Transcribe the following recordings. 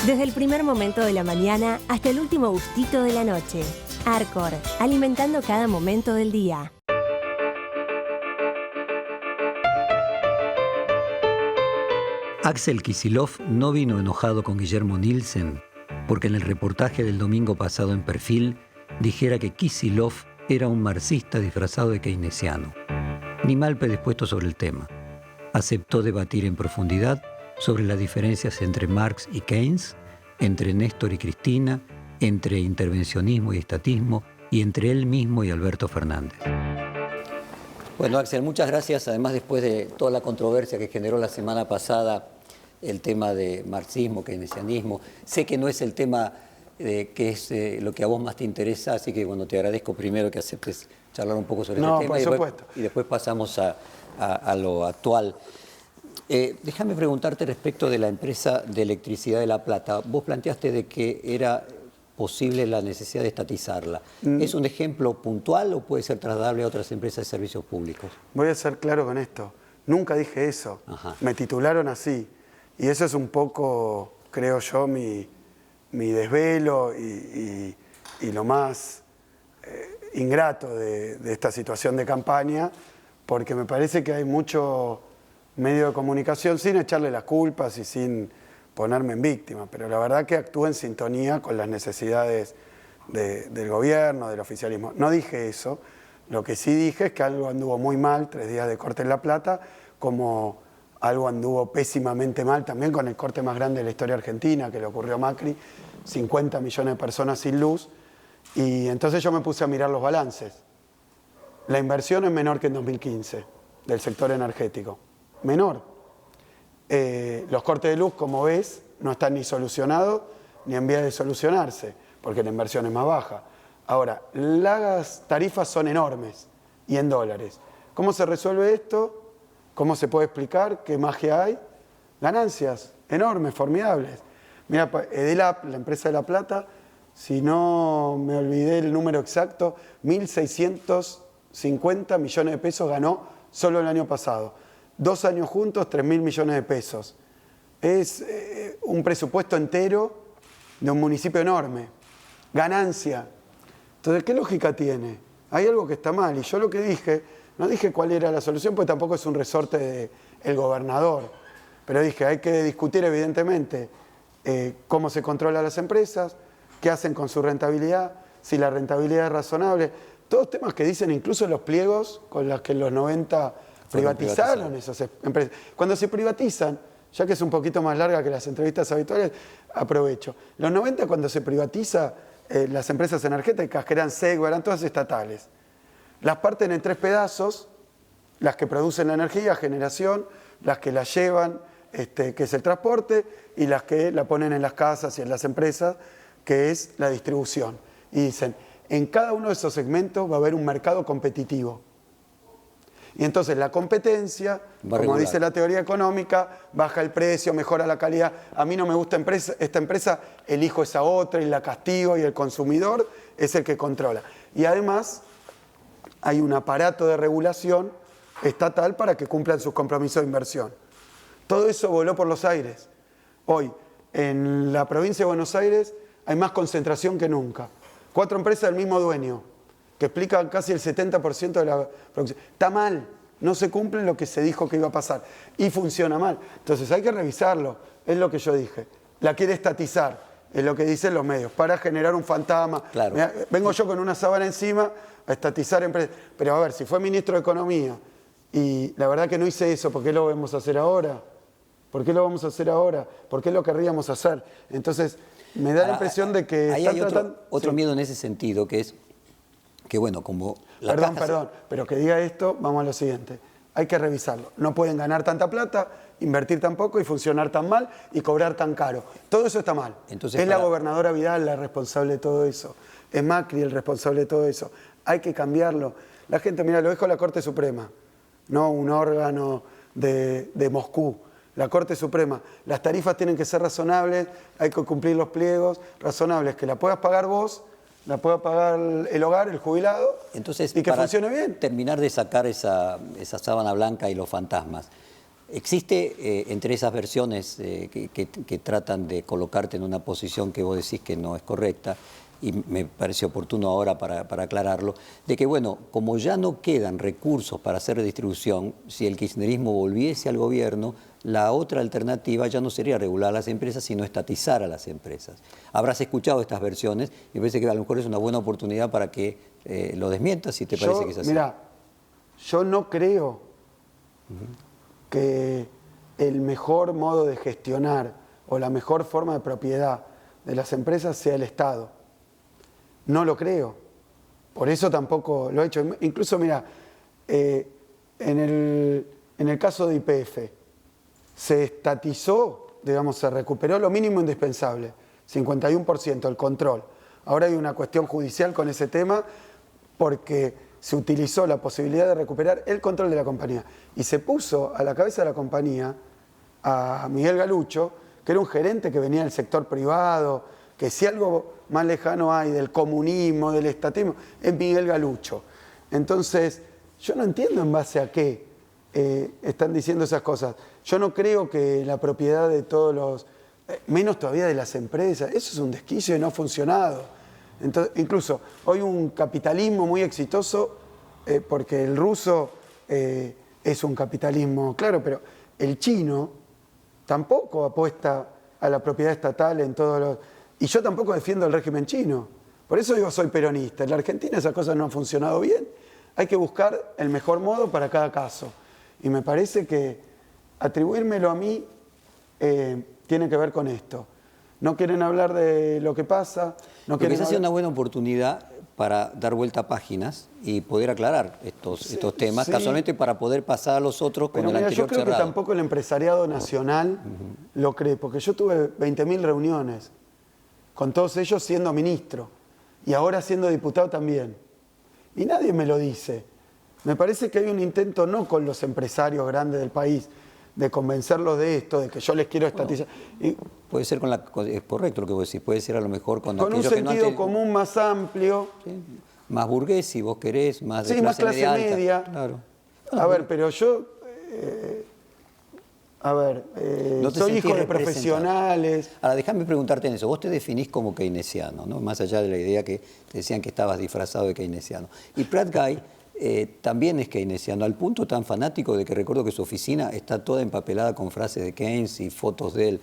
Desde el primer momento de la mañana hasta el último gustito de la noche. Arcor, alimentando cada momento del día. Axel Kicillof no vino enojado con Guillermo Nielsen porque en el reportaje del domingo pasado en Perfil dijera que Kicillof era un marxista disfrazado de keynesiano, ni mal predispuesto sobre el tema. Aceptó debatir en profundidad sobre las diferencias entre Marx y Keynes, entre Néstor y Cristina, entre intervencionismo y estatismo, y entre él mismo y Alberto Fernández. Bueno, Axel, muchas gracias. Además, después de toda la controversia que generó la semana pasada el tema de marxismo, keynesianismo, sé que no es el tema que es lo que a vos más te interesa, así que bueno, te agradezco primero que aceptes charlar un poco sobre este tema y después pasamos a lo actual. Déjame preguntarte respecto de la empresa de electricidad de La Plata. Vos planteaste de que era posible la necesidad de estatizarla. ¿Es un ejemplo puntual o puede ser trasladable a otras empresas de servicios públicos? Voy a ser claro con esto. Nunca dije eso. Ajá. Me titularon así. Y eso es un poco, creo yo, mi desvelo y lo más ingrato de esta situación de campaña, porque me parece que hay mucho medio de comunicación, sin echarle las culpas y sin ponerme en víctima, pero la verdad que actúa en sintonía con las necesidades del gobierno, del oficialismo. No dije eso, lo que sí dije es que algo anduvo muy mal, 3 días de corte en La Plata, como algo anduvo pésimamente mal también con el corte más grande de la historia argentina, que le ocurrió a Macri, 50 millones de personas sin luz, y entonces yo me puse a mirar los balances. La inversión es menor que en 2015 del sector energético. Menor. Los cortes de luz, como ves, no están ni solucionados ni en vías de solucionarse, porque la inversión es más baja. Ahora, las tarifas son enormes y en dólares. ¿Cómo se resuelve esto? ¿Cómo se puede explicar? ¿Qué magia hay? Ganancias enormes, formidables. Mira, Edelap, la empresa de La Plata, si no me olvidé el número exacto, 1.650 millones de pesos ganó solo el año pasado. 2 años juntos, 3.000 millones de pesos. Es un presupuesto entero de un municipio enorme. Ganancia. Entonces, ¿qué lógica tiene? Hay algo que está mal. Y yo lo que dije, no dije cuál era la solución, porque tampoco es un resorte del gobernador. Pero dije, hay que discutir evidentemente cómo se controlan las empresas, qué hacen con su rentabilidad, si la rentabilidad es razonable. Todos temas que dicen incluso los pliegos con los que en los 90... privatizaron esas empresas. Cuando se privatizan, ya que es un poquito más larga que las entrevistas habituales, aprovecho. Los 90, cuando se privatiza las empresas energéticas, que eran SEGO, eran todas estatales, las parten en 3 pedazos, las que producen la energía, generación, las que la llevan, que es el transporte, y las que la ponen en las casas y en las empresas, que es la distribución. Y dicen, en cada uno de esos segmentos va a haber un mercado competitivo. Y entonces la competencia, como dice la teoría económica, baja el precio, mejora la calidad. A mí no me gusta esta empresa, elijo esa otra y la castigo, y el consumidor es el que controla. Y además hay un aparato de regulación estatal para que cumplan sus compromisos de inversión. Todo eso voló por los aires. Hoy, en la provincia de Buenos Aires, hay más concentración que nunca. 4 empresas del mismo dueño, que explican casi el 70% de la producción. Está mal, no se cumple lo que se dijo que iba a pasar y funciona mal. Entonces hay que revisarlo, es lo que yo dije. La quiere estatizar, es lo que dicen los medios, para generar un fantasma. Claro. Mirá, vengo yo con una sábana encima a estatizar empresas. Pero a ver, si fue ministro de Economía y la verdad que no hice eso, ¿por qué lo vamos a hacer ahora? ¿Por qué lo vamos a hacer ahora? ¿Por qué lo querríamos hacer? Entonces, me da la impresión de que... Ahí hay otro miedo en ese sentido, que es que, bueno, como... Perdón, pero que diga esto, vamos a lo siguiente. Hay que revisarlo. No pueden ganar tanta plata, invertir tan poco y funcionar tan mal y cobrar tan caro. Todo eso está mal. Entonces, la gobernadora Vidal la responsable de todo eso. Es Macri el responsable de todo eso. Hay que cambiarlo. La gente, mira, lo dijo la Corte Suprema, no un órgano de Moscú. La Corte Suprema. Las tarifas tienen que ser razonables, hay que cumplir los pliegos razonables, que la puedas pagar vos, la pueda pagar el hogar, el jubilado, entonces, y que funcione bien. Terminar de sacar esa sábana blanca y los fantasmas. Existe entre esas versiones que tratan de colocarte en una posición que vos decís que no es correcta, y me parece oportuno ahora para aclararlo, de que, bueno, como ya no quedan recursos para hacer redistribución, si el kirchnerismo volviese al gobierno, la otra alternativa ya no sería regular a las empresas, sino estatizar a las empresas. Habrás escuchado estas versiones y me parece que a lo mejor es una buena oportunidad para que lo desmientas, si te parece que es así. Mira, yo no creo que el mejor modo de gestionar o la mejor forma de propiedad de las empresas sea el Estado. No lo creo. Por eso tampoco lo he hecho. Incluso, mira, en el caso de YPF, se estatizó, digamos, se recuperó lo mínimo indispensable, 51% el control. Ahora hay una cuestión judicial con ese tema porque se utilizó la posibilidad de recuperar el control de la compañía y se puso a la cabeza de la compañía a Miguel Galucho, que era un gerente que venía del sector privado, que si algo más lejano hay del comunismo, del estatismo, es Miguel Galucho. Entonces, yo no entiendo en base a qué están diciendo esas cosas. Yo no creo que la propiedad de todos los, menos todavía de las empresas, eso es un desquicio y no ha funcionado. Entonces, incluso hoy un capitalismo muy exitoso, porque el ruso es un capitalismo, claro, pero el chino tampoco apuesta a la propiedad estatal en todos los... Y yo tampoco defiendo el régimen chino. Por eso digo, soy peronista. En la Argentina esas cosas no han funcionado bien. Hay que buscar el mejor modo para cada caso. Y me parece que atribuírmelo a mí tiene que ver con esto. No quieren hablar de lo que pasa. No quieren esa sea una buena oportunidad para dar vuelta a páginas y poder aclarar estos temas, sí, casualmente para poder pasar a los otros con el anterior yo creo cerrado. Que tampoco el empresariado nacional lo cree, porque yo tuve 20.000 reuniones con todos ellos siendo ministro y ahora siendo diputado también. Y nadie me lo dice. Me parece que hay un intento no con los empresarios grandes del país de convencerlos de esto, de que yo les quiero estatizar. Puede ser es correcto lo que vos decís, puede ser a lo mejor con un sentido común más amplio. ¿Sí? Más burgués, si vos querés, más de sí, clase, más clase media. Claro. A ver, pero yo... no soy hijo de profesionales. Ahora, déjame preguntarte en eso. Vos te definís como keynesiano, ¿no? Más allá de la idea que te decían que estabas disfrazado de keynesiano. Y Prat Guy también es keynesiano, al punto tan fanático de que recuerdo que su oficina está toda empapelada con frases de Keynes y fotos de él.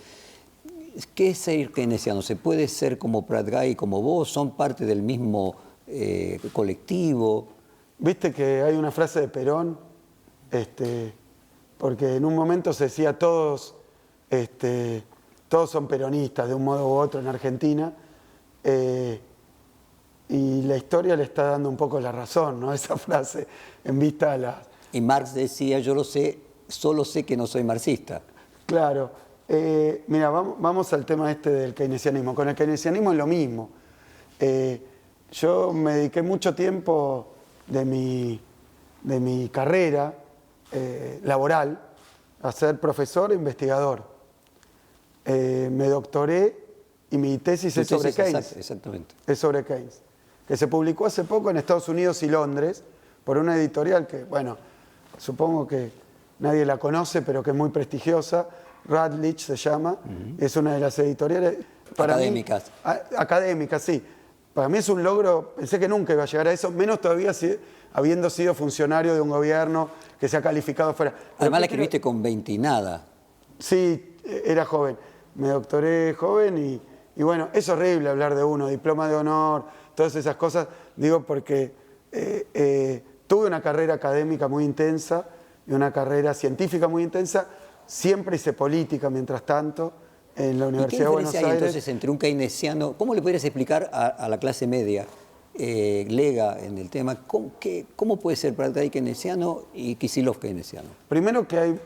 ¿Qué es ser keynesiano? ¿Se puede ser como Prat Guy y como vos? ¿Son parte del mismo colectivo? Viste que hay una frase de Perón, porque en un momento se decía todos son peronistas de un modo u otro en Argentina, y la historia le está dando un poco la razón, ¿no? Esa frase en vista a la... Y Marx decía, yo lo sé, solo sé que no soy marxista. Claro. Mira, vamos al tema del keynesianismo. Con el keynesianismo es lo mismo. Yo me dediqué mucho tiempo de mi carrera laboral a ser profesor e investigador. Me doctoré y mi tesis es sobre Keynes. Exactamente. Es sobre Keynes, que se publicó hace poco en Estados Unidos y Londres por una editorial que, bueno, supongo que nadie la conoce, pero que es muy prestigiosa. Routledge se llama, es una de las editoriales... Académicas. Académicas, sí. Para mí es un logro, pensé que nunca iba a llegar a eso, menos todavía habiendo sido funcionario de un gobierno que se ha calificado fuera. Además la escribiste con 20 y nada. Sí, era joven. Me doctoré joven y bueno, es horrible hablar de uno, diploma de honor, todas esas cosas. Digo porque tuve una carrera académica muy intensa y una carrera científica muy intensa. Siempre hice política mientras tanto en la Universidad de Buenos Aires. ¿Qué diferencia hay entonces entre un keynesiano? ¿Cómo le podrías explicar a la clase media, lega en el tema, cómo puede ser Prat Guy keynesiano y Kicillof keynesiano? Primero que hay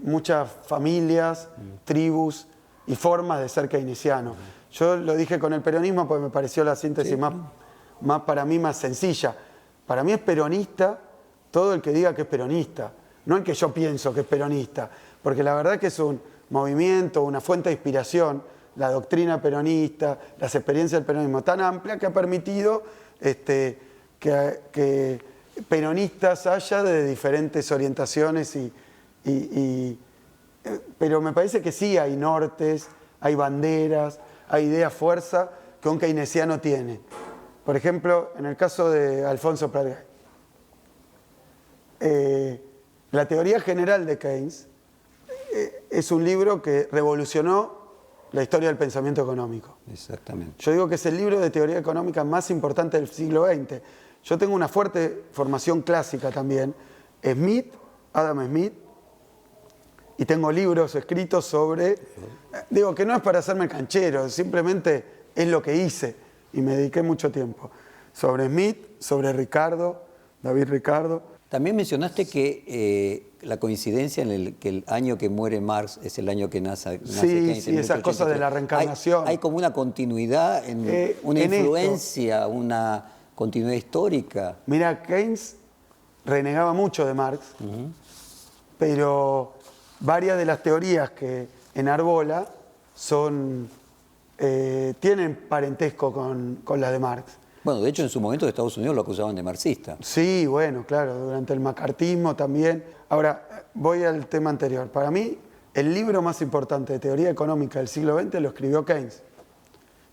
muchas familias, tribus y formas de ser keynesiano. Yo lo dije con el peronismo porque me pareció la síntesis más para mí más sencilla. Para mí es peronista todo el que diga que es peronista, no el que yo pienso que es peronista. Porque la verdad que es un movimiento, una fuente de inspiración, la doctrina peronista, las experiencias del peronismo tan amplia que ha permitido que peronistas haya de diferentes orientaciones y pero me parece que sí hay nortes, hay banderas, hay ideas fuerza que un keynesiano tiene. Por ejemplo, en el caso de Alfonso Prat Gay, la teoría general de Keynes es un libro que revolucionó la historia del pensamiento económico. Exactamente. Yo digo que es el libro de teoría económica más importante del siglo XX. Yo tengo una fuerte formación clásica también. Adam Smith, y tengo libros escritos sobre... Digo que no es para hacerme canchero, simplemente es lo que hice y me dediqué mucho tiempo. Sobre Smith, sobre David Ricardo. También mencionaste que la coincidencia en que el año que muere Marx es el año que nace Keynes. Sí, esa cosa de la reencarnación. Hay como una continuidad, una influencia, una continuidad histórica. Mira, Keynes renegaba mucho de Marx, pero varias de las teorías que enarbola tienen parentesco con las de Marx. Bueno, de hecho en su momento de Estados Unidos lo acusaban de marxista. Sí, bueno, claro, durante el macartismo también. Ahora, voy al tema anterior. Para mí, el libro más importante de teoría económica del siglo XX lo escribió Keynes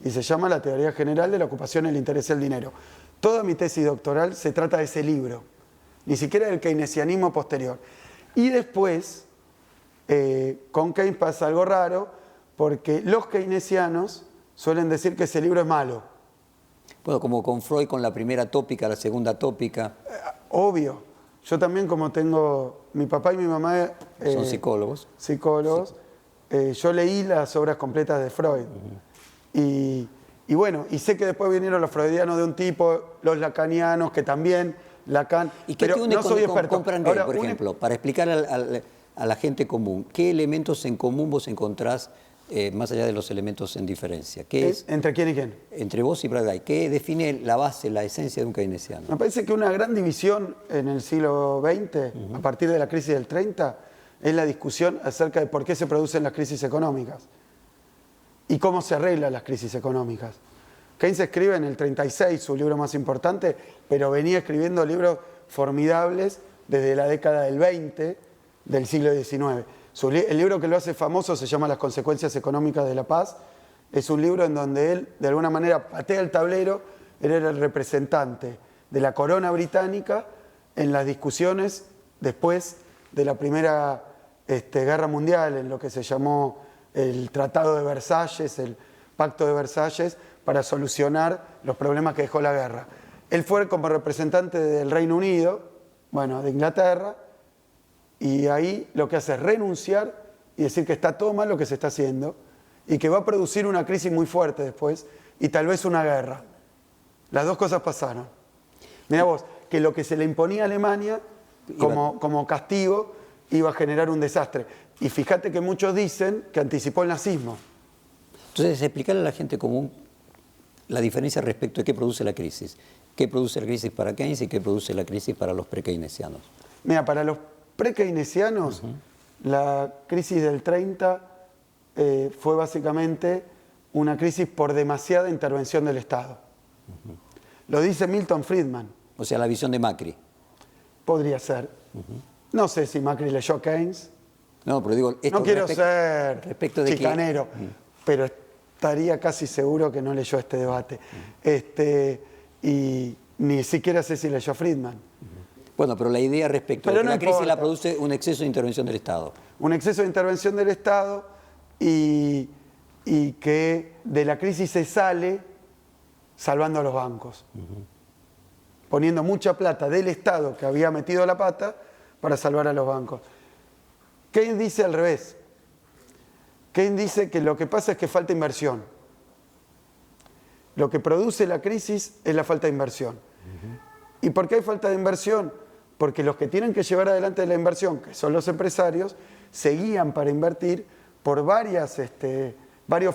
y se llama La teoría general de la ocupación, el interés y el dinero. Toda mi tesis doctoral se trata de ese libro, ni siquiera del keynesianismo posterior. Y después, con Keynes pasa algo raro, porque los keynesianos suelen decir que ese libro es malo. Bueno, como con Freud con la primera tópica, la segunda tópica. Obvio. Yo también, como tengo... Mi papá y mi mamá... son psicólogos. Psicólogos. Sí. Yo leí las obras completas de Freud. Y bueno, y sé que después vinieron los freudianos de un tipo, los lacanianos, que también... Lacan, ¿Y qué pero te une no soy experto. con Prat Gay, por ejemplo? Para explicar a la gente común, ¿qué elementos en común vos encontrás más allá de los elementos en diferencia? ¿Qué es? ¿Entre quién y quién? Entre vos y Prat Gay. ¿Qué define la base, la esencia de un keynesiano? Me parece que una gran división en el siglo XX, a partir de la crisis del 30, es la discusión acerca de por qué se producen las crisis económicas y cómo se arreglan las crisis económicas. Keynes escribe en el 36 su libro más importante, pero venía escribiendo libros formidables desde la década del 20 del siglo XIX. El libro que lo hace famoso se llama Las consecuencias económicas de la paz. Es un libro en donde él, de alguna manera, patea el tablero. Él era el representante de la corona británica en las discusiones después de la Primera Guerra Mundial, en lo que se llamó el Tratado de Versalles, el Pacto de Versalles, para solucionar los problemas que dejó la guerra. Él fue como representante del Reino Unido, de Inglaterra, y ahí lo que hace es renunciar y decir que está todo mal lo que se está haciendo y que va a producir una crisis muy fuerte después y tal vez una guerra. Las dos cosas pasaron. Mirá vos, que lo que se le imponía a Alemania como castigo iba a generar un desastre. Y fíjate que muchos dicen que anticipó el nazismo. Entonces, explicarle a la gente común la diferencia respecto de qué produce la crisis. ¿Qué produce la crisis para Keynes y qué produce la crisis para los pre-keynesianos? Mira, para los pre-keynesianos, la crisis del 30 fue básicamente una crisis por demasiada intervención del Estado. Lo dice Milton Friedman. O sea, la visión de Macri. Podría ser. No sé si Macri leyó Keynes. No, pero digo... No quiero ser chicanero, pero estaría casi seguro que no leyó este debate. Y ni siquiera sé si leyó Friedman. Bueno, pero la idea respecto a que la crisis la produce un exceso de intervención del Estado. Un exceso de intervención del Estado y que de la crisis se sale salvando a los bancos. Poniendo mucha plata del Estado que había metido la pata para salvar a los bancos. Keynes dice al revés. Keynes dice que lo que pasa es que falta inversión. Lo que produce la crisis es la falta de inversión. ¿Y por qué hay falta de inversión? Porque los que tienen que llevar adelante la inversión, que son los empresarios, se guían para invertir por varios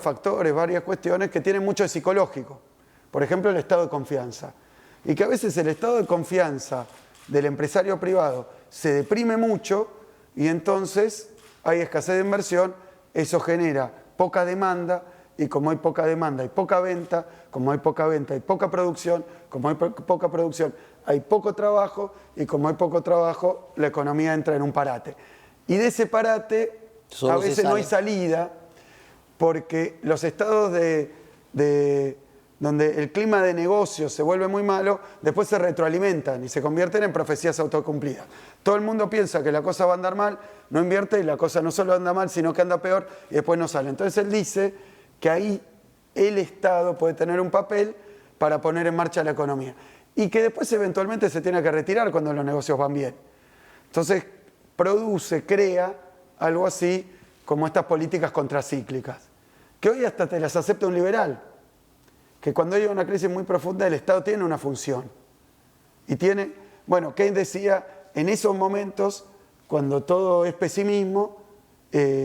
factores, varias cuestiones que tienen mucho de psicológico. Por ejemplo, el estado de confianza. Y que a veces el estado de confianza del empresario privado se deprime mucho y entonces hay escasez de inversión, eso genera poca demanda y como hay poca demanda hay poca venta, como hay poca venta hay poca producción, como hay poca producción hay poco trabajo y como hay poco trabajo la economía entra en un parate. Y de ese parate Solo a veces no hay salida, porque los estados donde el clima de negocio se vuelve muy malo, después se retroalimentan y se convierten en profecías autocumplidas. Todo el mundo piensa que la cosa va a andar mal, no invierte y la cosa no solo anda mal, sino que anda peor y después no sale. Entonces él dice que ahí el Estado puede tener un papel para poner en marcha la economía y que después eventualmente se tiene que retirar cuando los negocios van bien. Entonces crea algo así como estas políticas contracíclicas, que hoy hasta te las acepta un liberal, que cuando hay una crisis muy profunda el Estado tiene una función. Y tiene, bueno, Keynes decía, en esos momentos, cuando todo es pesimismo,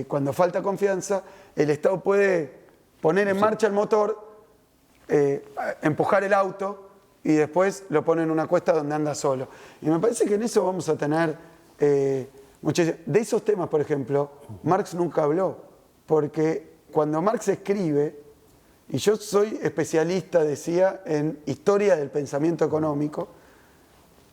cuando falta confianza, el Estado puede poner en marcha el motor, empujar el auto y después lo pone en una cuesta donde anda solo. Y me parece que en eso vamos a tener muchísimo. De esos temas, por ejemplo, Marx nunca habló, porque cuando Marx escribe, y yo soy especialista, decía, en historia del pensamiento económico,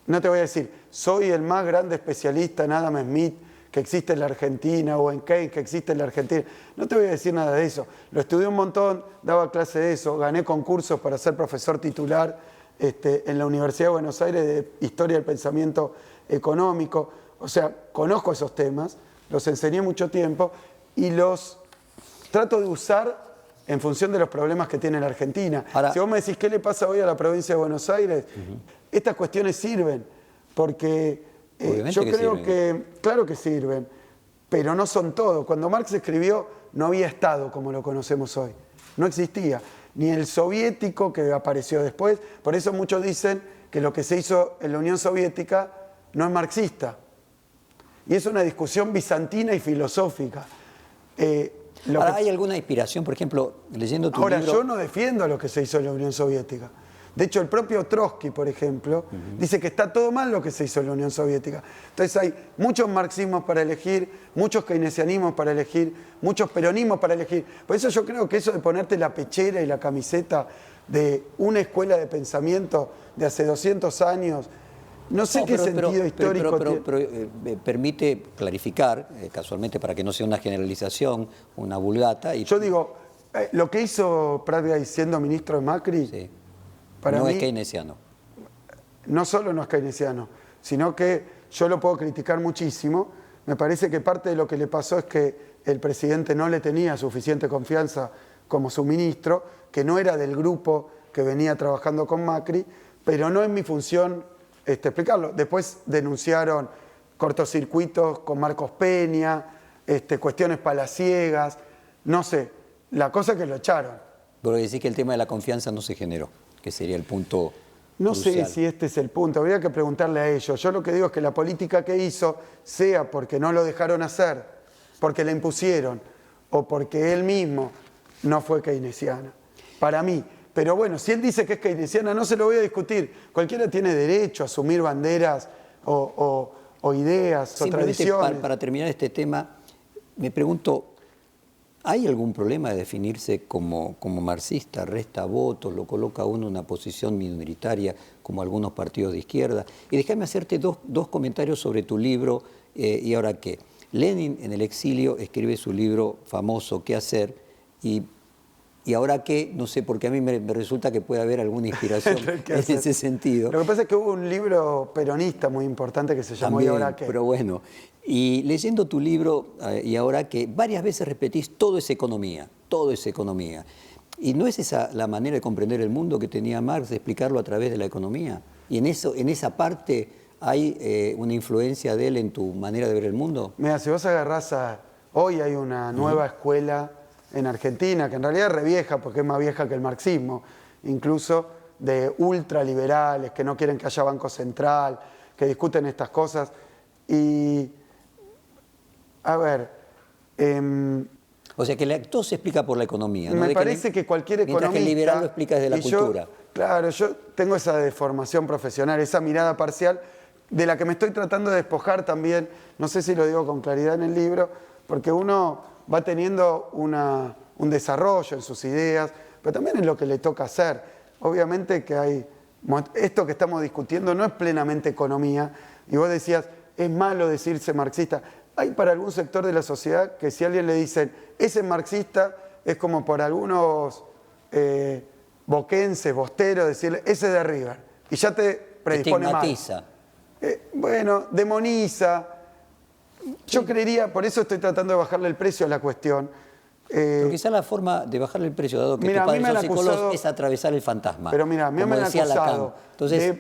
no te voy a decir, soy el más grande especialista en Adam Smith que existe en la Argentina o en Keynes que existe en la Argentina. No te voy a decir nada de eso. Lo estudié un montón, daba clase de eso, gané concursos para ser profesor titular en la Universidad de Buenos Aires de Historia del Pensamiento Económico. O sea, conozco esos temas, los enseñé mucho tiempo y los trato de usar en función de los problemas que tiene la Argentina. Ahora, si vos me decís qué le pasa hoy a la provincia de Buenos Aires, estas cuestiones sirven, porque yo creo que, claro que sirven, pero no son todo. Cuando Marx escribió, no había Estado como lo conocemos hoy. No existía. Ni el soviético que apareció después. Por eso muchos dicen que lo que se hizo en la Unión Soviética no es marxista. Y es una discusión bizantina y filosófica. Ahora, ¿hay alguna inspiración, por ejemplo, leyendo tu libro? Ahora, yo no defiendo lo que se hizo en la Unión Soviética. De hecho, el propio Trotsky, por ejemplo, dice que está todo mal lo que se hizo en la Unión Soviética. Entonces hay muchos marxismos para elegir, muchos keynesianismos para elegir, muchos peronismos para elegir. Por eso yo creo que eso de ponerte la pechera y la camiseta de una escuela de pensamiento de hace 200 años, no sé qué sentido histórico tiene. Permite clarificar, casualmente para que no sea una generalización, una vulgata. Yo digo, lo que hizo Prat Gay siendo ministro de Macri, sí, para no mí, es keynesiano. No solo no es keynesiano, sino que yo lo puedo criticar muchísimo. Me parece que parte de lo que le pasó es que el presidente no le tenía suficiente confianza como su ministro, que no era del grupo que venía trabajando con Macri, pero no es mi función explicarlo. Después denunciaron cortocircuitos con Marcos Peña, cuestiones palaciegas, no sé, la cosa que lo echaron. Pero decís que el tema de la confianza no se generó, que sería el punto No crucial. sé si este es el punto, habría que preguntarle a ellos. Yo lo que digo es que la política que hizo, sea porque no lo dejaron hacer, porque le impusieron, o porque él mismo no fue keynesiana, para mí. Pero bueno, si él dice que es keynesiana, no se lo voy a discutir. Cualquiera tiene derecho a asumir banderas o ideas o tradiciones. Para terminar este tema, me pregunto, ¿hay algún problema de definirse como marxista? ¿Resta votos? ¿Lo coloca uno en una posición minoritaria como algunos partidos de izquierda? Y déjame hacerte dos comentarios sobre tu libro, ¿Y ahora qué? Lenin en el exilio escribe su libro famoso, ¿Qué hacer? Y ahora qué, no sé, porque a mí me resulta que puede haber alguna inspiración en ese sentido. Lo que pasa es que hubo un libro peronista muy importante que se llamó También, ¿Y ahora qué? Pero bueno, y leyendo tu libro, ¿Y ahora qué? Varias veces repetís, todo es economía, todo es economía. ¿Y no es esa la manera de comprender el mundo que tenía Marx, de explicarlo a través de la economía? ¿Y en esa parte hay una influencia de él en tu manera de ver el mundo? Mira, si vos agarrás hoy hay una nueva escuela en Argentina, que en realidad es re vieja porque es más vieja que el marxismo, incluso de ultraliberales que no quieren que haya Banco Central, que discuten estas cosas. Y, a ver... o sea, que todo se explica por la economía, ¿no? Me parece que cualquier economista... Mientras que el liberal lo explica desde la cultura. Claro, yo tengo esa deformación profesional, esa mirada parcial, de la que me estoy tratando de despojar también, no sé si lo digo con claridad en el libro, porque uno va teniendo un desarrollo en sus ideas, pero también en lo que le toca hacer. Obviamente que hay... Esto que estamos discutiendo no es plenamente economía, y vos decías, es malo decirse marxista. hay para algún sector de la sociedad que si a alguien le dicen, ese marxista, es como por algunos boquenses, bosteros, decirle, ese es de River. Y ya te predispone estigmatiza. Bueno, demoniza. Yo creería, por eso estoy tratando de bajarle el precio a la cuestión. Pero quizá la forma de bajarle el precio, dado que mira, tus padres son acusado, psicólogos, es atravesar el fantasma. Pero mira, a mí me han acusado. Entonces,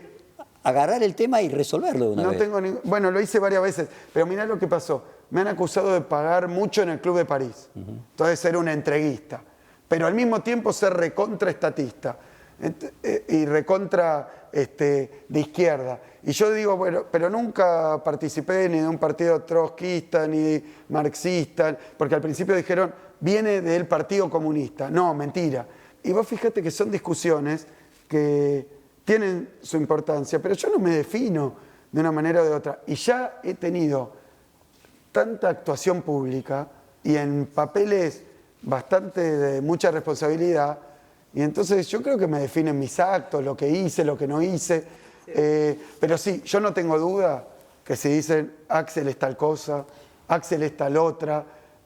agarrar el tema y resolverlo de una vez. Bueno, lo hice varias veces, pero mirá lo que pasó. Me han acusado de pagar mucho en el Club de París. Entonces ser un entreguista. Pero al mismo tiempo ser recontraestatista y recontra de izquierda. Y yo digo, bueno, pero nunca participé ni de un partido trotskista ni marxista, porque al principio dijeron, viene del Partido Comunista. No, mentira. Y vos fíjate que son discusiones que tienen su importancia, pero yo no me defino de una manera o de otra. Y ya he tenido tanta actuación pública y en papeles bastante de mucha responsabilidad, y entonces yo creo que me definen mis actos, lo que hice, lo que no hice. Pero sí, yo no tengo duda que si dicen Axel es tal cosa, Axel es tal otra,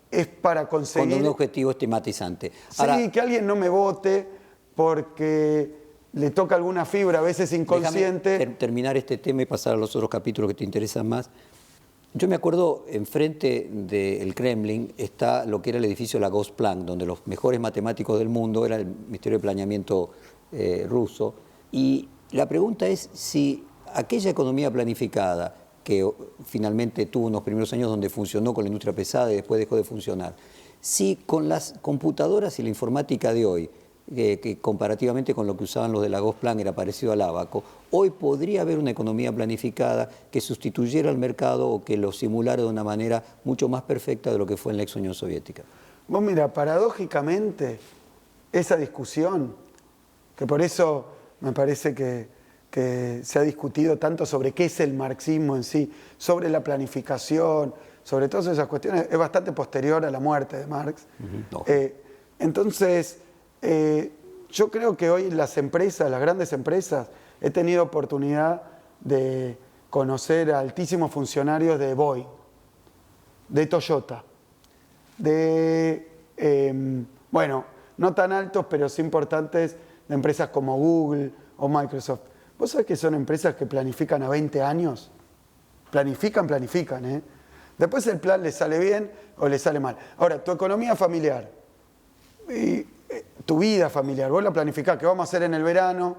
es para conseguir... Con un objetivo estigmatizante. Ahora, sí, que alguien no me vote porque le toca alguna fibra, a veces inconsciente. Déjame terminar este tema y pasar a los otros capítulos que te interesan más. Yo me acuerdo, enfrente del Kremlin está lo que era el edificio La Gosplan, donde los mejores matemáticos del mundo, era el Ministerio de Planeamiento ruso, y la pregunta es si aquella economía planificada, que finalmente tuvo unos primeros años donde funcionó con la industria pesada y después dejó de funcionar, si con las computadoras y la informática de hoy, que comparativamente con lo que usaban los de la Gosplan era parecido al ábaco, hoy podría haber una economía planificada que sustituyera al mercado o que lo simulara de una manera mucho más perfecta de lo que fue en la ex Unión Soviética. Vos mira, paradójicamente, esa discusión, que por eso me parece que se ha discutido tanto sobre qué es el marxismo en sí, sobre la planificación, sobre todas esas cuestiones, es bastante posterior a la muerte de Marx. Entonces, yo creo que hoy las empresas, las grandes empresas, he tenido oportunidad de conocer a altísimos funcionarios de Boeing, de Toyota, bueno, no tan altos, pero sí importantes, de empresas como Google o Microsoft. ¿Vos sabés que son empresas que planifican a 20 años? Planifican, ¿eh? Después el plan les sale bien o les sale mal. Ahora, tu economía familiar y tu vida familiar, vos la planificás, ¿qué vamos a hacer en el verano?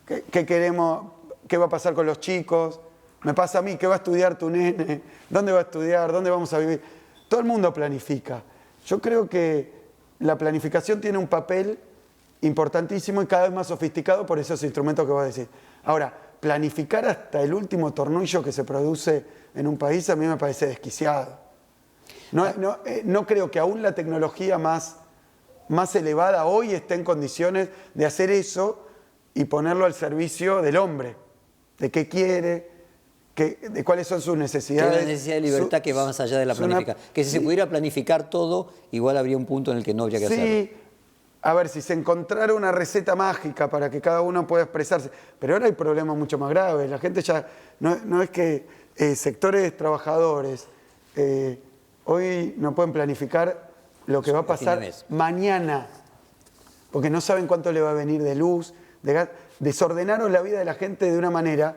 ¿Qué queremos? ¿Qué va a pasar con los chicos? Me pasa a mí, ¿qué va a estudiar tu nene? ¿Dónde va a estudiar? ¿Dónde vamos a vivir? Todo el mundo planifica. Yo creo que la planificación tiene un papel importantísimo y cada vez más sofisticado por esos instrumentos que vos decís. Ahora, planificar hasta el último tornillo que se produce en un país a mí me parece desquiciado. No creo que aún la tecnología más elevada hoy esté en condiciones de hacer eso y ponerlo al servicio del hombre, de qué quiere, de cuáles son sus necesidades. Hay una necesidad de libertad que va más allá de la planificación. Que si se pudiera planificar todo, igual habría un punto en el que no habría que hacerlo. Sí, a ver, si se encontrara una receta mágica para que cada uno pueda expresarse. Pero ahora hay problemas mucho más graves. La gente ya, no es que sectores trabajadores hoy no pueden planificar lo que va a pasar mañana, porque no saben cuánto le va a venir de luz, de gas. Desordenaron la vida de la gente de una manera,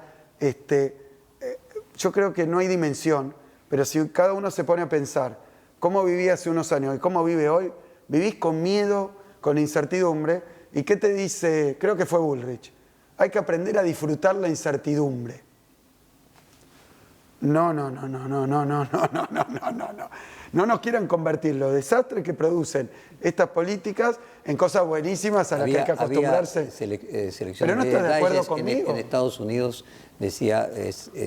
yo creo que no hay dimensión, pero si cada uno se pone a pensar cómo vivía hace unos años y cómo vive hoy, vivís con miedo, con incertidumbre. ¿Y qué te dice? Creo que fue Bullrich. Hay que aprender a disfrutar la incertidumbre. No. No nos quieran convertir los desastres que producen estas políticas en cosas buenísimas a las que hay que acostumbrarse. Pero no estás de acuerdo conmigo. En Estados Unidos decía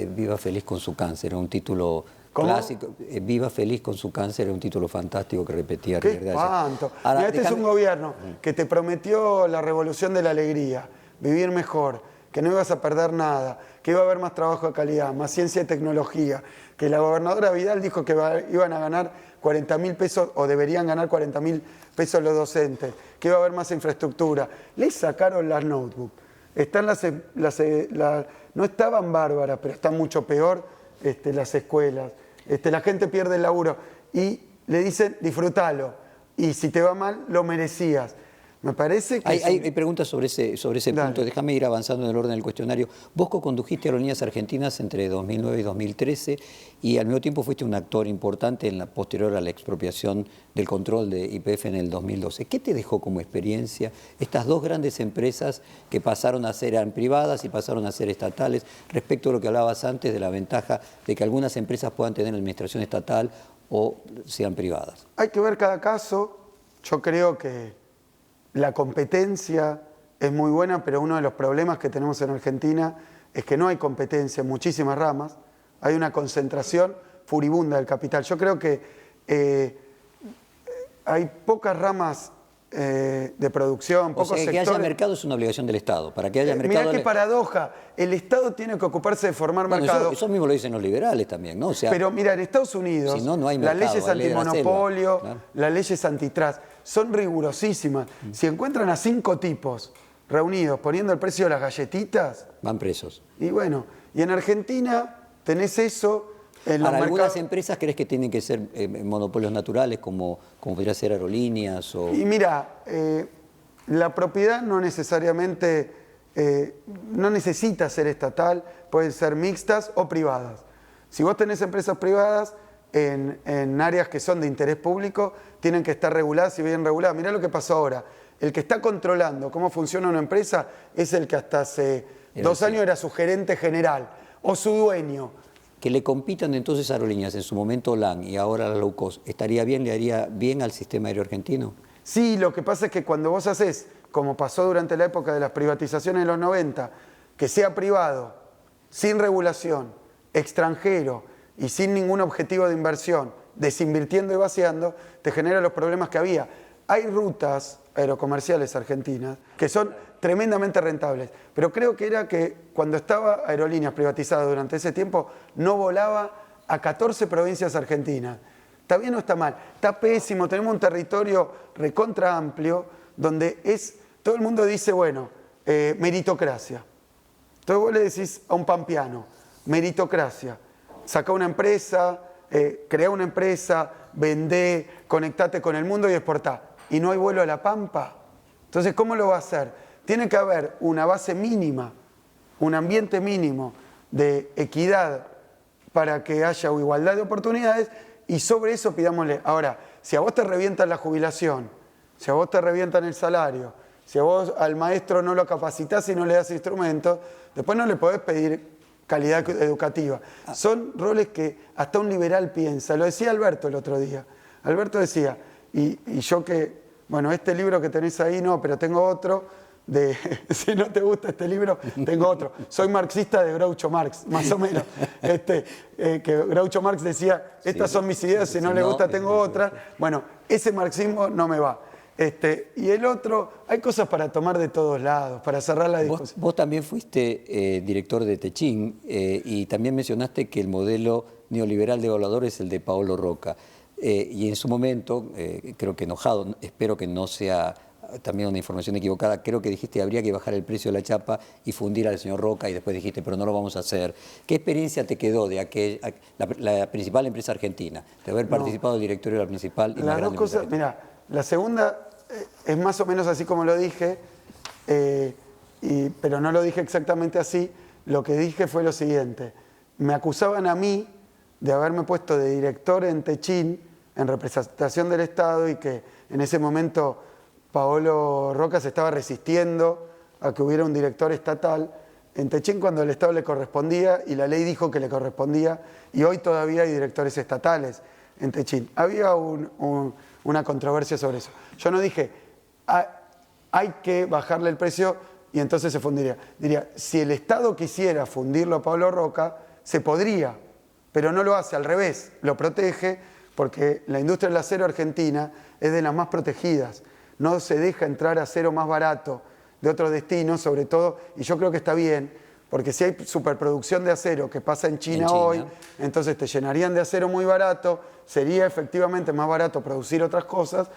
Viva feliz con su cáncer, era un título clásico. Viva feliz con su cáncer, era un título fantástico que repetía. ¡Qué espanto! Ahora, este es un gobierno que te prometió la revolución de la alegría, vivir mejor, que no ibas a perder nada, que iba a haber más trabajo de calidad, más ciencia y tecnología, que la gobernadora Vidal dijo que iban a ganar 40.000 pesos o deberían ganar 40.000 pesos los docentes, que iba a haber más infraestructura. Les sacaron las notebooks. No estaban bárbaras, pero están mucho peor las escuelas. la gente pierde el laburo. Y le dicen, disfrútalo. Y si te va mal, lo merecías. Me parece que... Hay preguntas sobre ese punto. Déjame ir avanzando en el orden del cuestionario. Vos co-condujiste Aerolíneas Argentinas entre 2009 y 2013 y al mismo tiempo fuiste un actor importante en la posterior a la expropiación del control de YPF en el 2012. ¿Qué te dejó como experiencia estas dos grandes empresas que pasaron a ser eran privadas y pasaron a ser estatales, respecto a lo que hablabas antes de la ventaja de que algunas empresas puedan tener administración estatal o sean privadas? Hay que ver cada caso. Yo creo que la competencia es muy buena, pero uno de los problemas que tenemos en Argentina es que no hay competencia en muchísimas ramas. Hay una concentración furibunda del capital. Yo creo que hay pocas ramas de producción, pocos sectores. Que haya mercado es una obligación del Estado. Para que haya mercado... Mirá qué paradoja. El Estado tiene que ocuparse de formar mercado. Eso mismo lo dicen los liberales también, ¿no? O sea, pero mira, en Estados Unidos, si no hay mercado, las leyes antimonopolio, claro, las leyes antitrust, son rigurosísimas. Si encuentran a 5 tipos reunidos poniendo el precio de las galletitas... van presos. Y bueno, y en Argentina tenés eso... Para algunas empresas, ¿crees que tienen que ser monopolios naturales, como podría ser Aerolíneas? Y mira, la propiedad no necesariamente, no necesita ser estatal, pueden ser mixtas o privadas. Si vos tenés empresas privadas en áreas que son de interés público, tienen que estar reguladas y bien reguladas. Mirá lo que pasó ahora. El que está controlando cómo funciona una empresa es el que hasta hace 2 años era su gerente general o su dueño. Que le compitan entonces Aerolíneas, en su momento LAN y ahora la low cost, ¿estaría bien, le haría bien al sistema aéreo argentino? Sí, lo que pasa es que cuando vos haces, como pasó durante la época de las privatizaciones de los 90, que sea privado, sin regulación, extranjero y sin ningún objetivo de inversión, desinvirtiendo y vaciando, te genera los problemas que había. Hay rutas aerocomerciales argentinas que son tremendamente rentables, pero creo que era que cuando estaba Aerolíneas privatizada durante ese tiempo, no volaba a 14 provincias argentinas. ¿Está bien o está mal? Está pésimo, tenemos un territorio recontra amplio, donde todo el mundo dice, bueno, meritocracia. Entonces vos le decís a un pampeano, meritocracia, saca una empresa, crea una empresa, vendé, conectate con el mundo y exportá. Y no hay vuelo a La Pampa. Entonces, ¿cómo lo va a hacer? Tiene que haber una base mínima, un ambiente mínimo de equidad para que haya igualdad de oportunidades y sobre eso pidámosle. Ahora, si a vos te revientan la jubilación, si a vos te revientan el salario, si a vos al maestro no lo capacitás y no le das instrumentos, después no le podés pedir calidad educativa. Son roles que hasta un liberal piensa. Lo decía Alberto el otro día. Alberto decía, y yo que, bueno, este libro que tenés ahí no, pero tengo otro, si no te gusta este libro, tengo otro. Soy marxista de Groucho Marx, más o menos. Que Groucho Marx decía, estas son mis ideas, si no le gusta tengo otras. Bueno, ese marxismo no me va. Y el otro, hay cosas para tomar de todos lados, para cerrar la discusión. Vos también fuiste director de Techín y también mencionaste que el modelo neoliberal de evaluador es el de Paolo Roca. Y en su momento, creo que enojado, espero que no sea también una información equivocada, creo que dijiste que habría que bajar el precio de la chapa y fundir al señor Roca y después dijiste, pero no lo vamos a hacer. ¿Qué experiencia te quedó de la principal empresa argentina, de haber participado del directorio de la principal y las dos cosas? Mira, la segunda es más o menos así como lo dije, pero no lo dije exactamente así. Lo que dije fue lo siguiente. Me acusaban a mí de haberme puesto de director en Techín, en representación del Estado, y que en ese momento Paolo Roca se estaba resistiendo a que hubiera un director estatal en Techín cuando el Estado le correspondía y la ley dijo que le correspondía, y hoy todavía hay directores estatales en Techín. Había una controversia sobre eso. Yo no dije, hay que bajarle el precio y entonces se fundiría. Diría, si el Estado quisiera fundirlo a Paolo Roca, se podría, pero no lo hace, al revés, lo protege, porque la industria del acero argentina es de las más protegidas. No se deja entrar acero más barato de otros destinos, sobre todo, y yo creo que está bien, porque si hay superproducción de acero que pasa en China hoy, entonces te llenarían de acero muy barato, sería efectivamente más barato producir otras cosas,